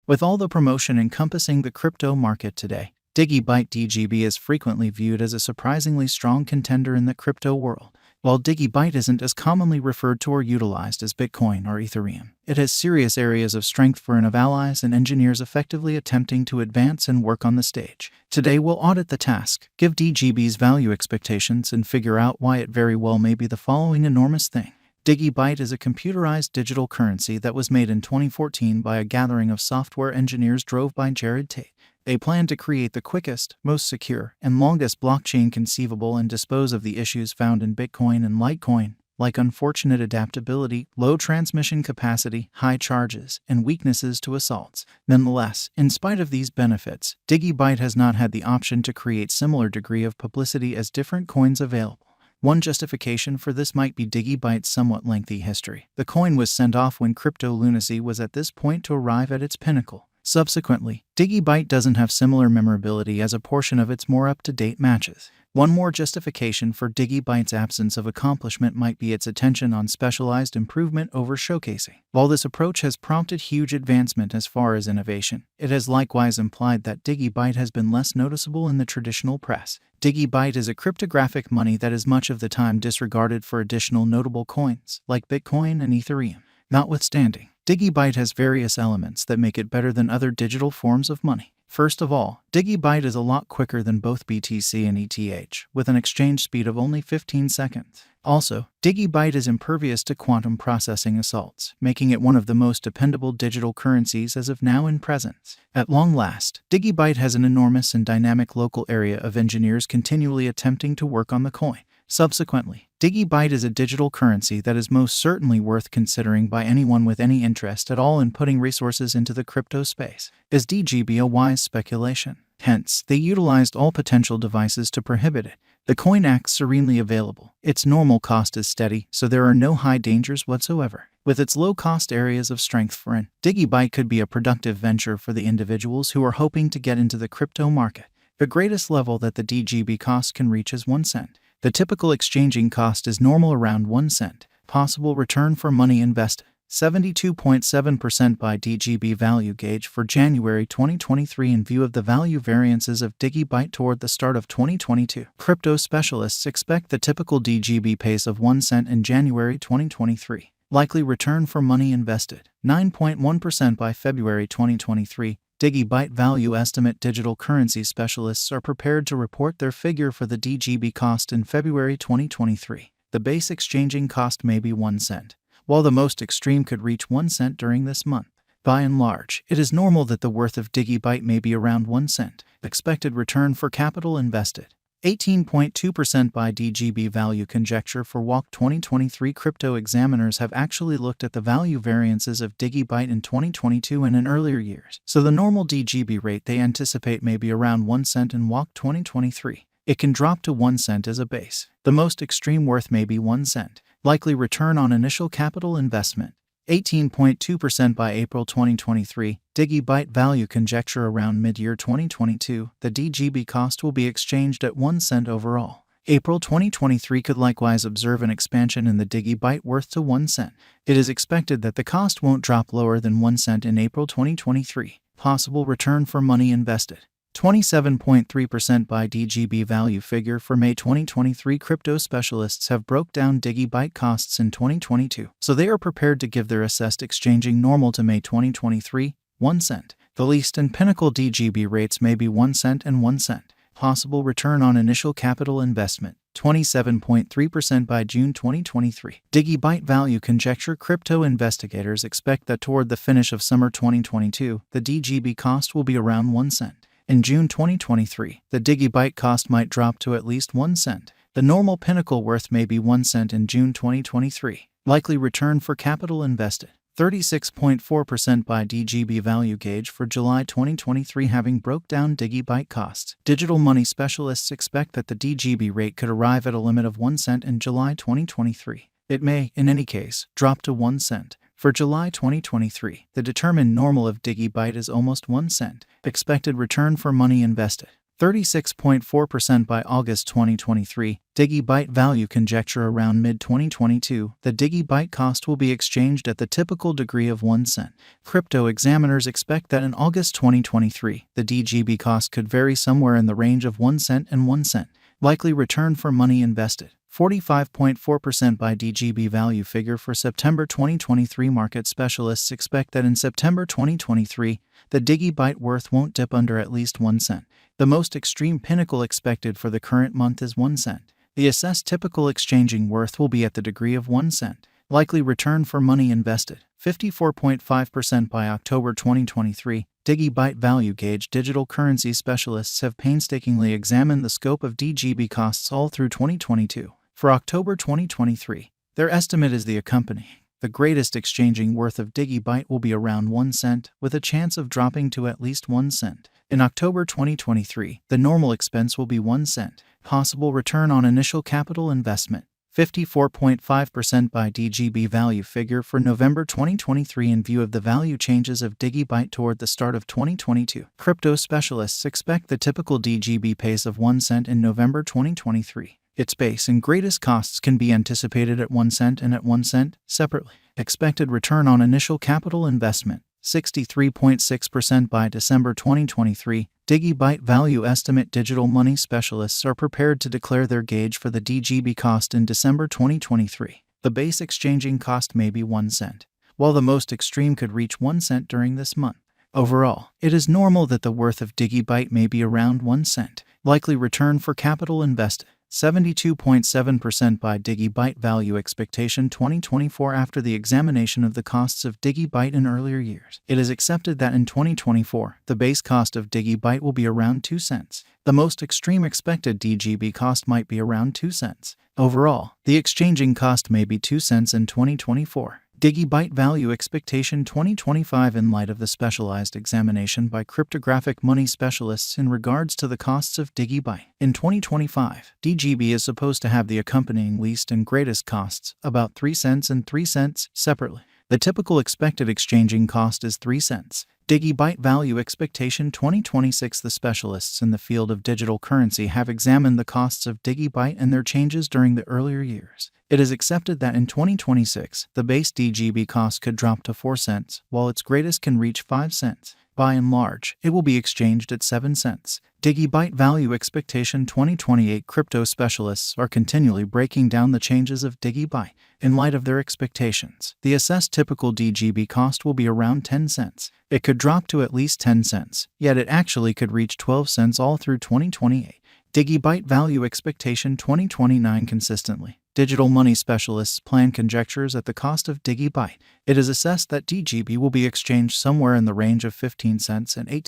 With all the promotion encompassing the crypto market today, Digibyte DGB is frequently viewed as a surprisingly strong contender in the crypto world. While Digibyte isn't as commonly referred to or utilized as Bitcoin or Ethereum, it has serious areas of strength for an of allies and engineers effectively attempting to advance and work on the stage. Today we'll audit the task, give DGB's value expectations, and figure out why it very well may be the following enormous thing. Digibyte is a computerized digital currency that was made in 2014 by a gathering of software engineers drove by Jared Tate. They plan to create the quickest, most secure, and longest blockchain conceivable and dispose of the issues found in Bitcoin and Litecoin, like unfortunate adaptability, low transmission capacity, high charges, and weaknesses to assaults. Nonetheless, in spite of these benefits, Digibyte has not had the option to create similar degree of publicity as different coins available. One justification for this might be Digibyte's somewhat lengthy history. The coin was sent off when crypto lunacy was at this point to arrive at its pinnacle. Subsequently, Digibyte doesn't have similar memorability as a portion of its more up-to-date matches. One more justification for Digibyte's absence of accomplishment might be its attention on specialized improvement over showcasing. While this approach has prompted huge advancement as far as innovation, it has likewise implied that Digibyte has been less noticeable in the traditional press. Digibyte is a cryptographic money that is much of the time disregarded for additional notable coins, like Bitcoin and Ethereum. Notwithstanding, Digibyte has various elements that make it better than other digital forms of money. First of all, Digibyte is a lot quicker than both BTC and ETH, with an exchange speed of only 15 seconds. Also, Digibyte is impervious to quantum processing assaults, making it one of the most dependable digital currencies as of now in presence. At long last, Digibyte has an enormous and dynamic local area of engineers continually attempting to work on the coin. Subsequently, Digibyte is a digital currency that is most certainly worth considering by anyone with any interest at all in putting resources into the crypto space. Is DGB a wise speculation? Hence, they utilized all potential devices to prohibit it. The coin acts serenely available. Its normal cost is steady, so there are no high dangers whatsoever. With its low-cost areas of strength for an, Digibyte could be a productive venture for the individuals who are hoping to get into the crypto market. The greatest level that the DGB cost can reach is 1 cent. The typical exchanging cost is normal around 1 cent. Possible return for money invested, 72.7% by DGB value gauge for January 2023 in view of the value variances of Digibyte toward the start of 2022. Crypto specialists expect the typical DGB pace of 1 cent in January 2023. Likely return for money invested, 9.1% by February 2023. Digibyte value estimate digital currency specialists are prepared to report their figure for the DGB cost in February 2023. The base exchanging cost may be 1 cent, while the most extreme could reach 1 cent during this month. By and large, it is normal that the worth of Digibyte may be around 1 cent. Expected return for capital invested, 18.2% by DGB value conjecture for WALC 2023. Crypto examiners have actually looked at the value variances of Digibyte in 2022 and in earlier years, so the normal DGB rate they anticipate may be around 1 cent in WALC 2023. It can drop to 1 cent as a base. The most extreme worth may be 1 cent. Likely return on initial capital investment, 18.2% by April 2023. Digibyte value conjecture around mid-year 2022. The DGB cost will be exchanged at 1 cent overall. April 2023 could likewise observe an expansion in the Digibyte worth to 1 cent. It is expected that the cost won't drop lower than 1 cent in April 2023. Possible return for money invested, 27.3% by DGB value figure for May 2023. Crypto specialists have broke down Digibyte costs in 2022, so they are prepared to give their assessed exchanging normal to May 2023, 1 cent. The least and pinnacle DGB rates may be 1 cent and 1 cent. Possible return on initial capital investment, 27.3% by June 2023. Digibyte value conjecture. Crypto investigators expect that toward the finish of summer 2022, the DGB cost will be around 1 cent. In June 2023, the Digibyte cost might drop to at least 1 cent. The normal pinnacle worth may be 1 cent in June 2023. Likely return for capital invested, 36.4% by DGB value gauge for July 2023. Having broke down Digibyte costs, digital money specialists expect that the DGB rate could arrive at a limit of 1 cent in July 2023. It may, in any case, drop to 1 cent. For July 2023, the determined normal of Digibyte is almost 1 cent. Expected return for money invested, 36.4% by August 2023. Digibyte value conjecture around mid-2022. The Digibyte cost will be exchanged at the typical degree of 1 cent. Crypto examiners expect that in August 2023, the DGB cost could vary somewhere in the range of 1 cent and 1 cent. Likely return for money invested. 45.4% by DGB value figure for September 2023. Market specialists expect that in September 2023, the Digibyte worth won't dip under at least 1 cent. The most extreme pinnacle expected for the current month is 1 cent. The assessed typical exchanging worth will be at the degree of 1 cent. Likely return for money invested. 54.5% by October 2023. Digibyte value gauge. Digital currency specialists have painstakingly examined the scope of DGB costs all through 2022. For October 2023, their estimate is the accompanying. The greatest exchanging worth of Digibyte will be around 1 cent, with a chance of dropping to at least 1 cent. In October 2023, the normal expense will be 1 cent. Possible return on initial capital investment. 54.5% by DGB value figure for November 2023 in view of the value changes of Digibyte toward the start of 2022. Crypto specialists expect the typical DGB pace of 1 cent in November 2023. Its base and greatest costs can be anticipated at 1 cent and at 1 cent, separately. Expected return on initial capital investment. 63.6% by December 2023. Digibyte value estimate. Digital money specialists are prepared to declare their gauge for the DGB cost in December 2023. The base exchanging cost may be 1 cent, while the most extreme could reach 1 cent during this month. Overall, it is normal that the worth of Digibyte may be around 1 cent. Likely return for capital invested. 72.7% by Digibyte value expectation 2024. After the examination of the costs of Digibyte in earlier years, it is accepted that in 2024, the base cost of Digibyte will be around 2 cents. The most extreme expected DGB cost might be around 2 cents. Overall, the exchanging cost may be 2 cents in 2024. Digibyte value expectation 2025 in light of the specialized examination by cryptographic money specialists in regards to the costs of Digibyte. In 2025, DGB is supposed to have the accompanying least and greatest costs, about 3 cents and 3 cents, separately. The typical expected exchanging cost is 3 cents. Digibyte value expectation 2026. The specialists in the field of digital currency have examined the costs of Digibyte and their changes during the earlier years. It is accepted that in 2026, the base DGB cost could drop to 4 cents, while its greatest can reach 5 cents. By and large, it will be exchanged at 7 cents. Digibyte value expectation 2028. Crypto specialists are continually breaking down the changes of Digibyte. In light of their expectations, the assessed typical DGB cost will be around 10 cents. It could drop to at least 10 cents, yet it actually could reach 12 cents all through 2028. Digibyte value expectation 2029. Consistently, digital money specialists plan conjectures at the cost of Digibyte. It is assessed that DGB will be exchanged somewhere in the range of 15 cents and 18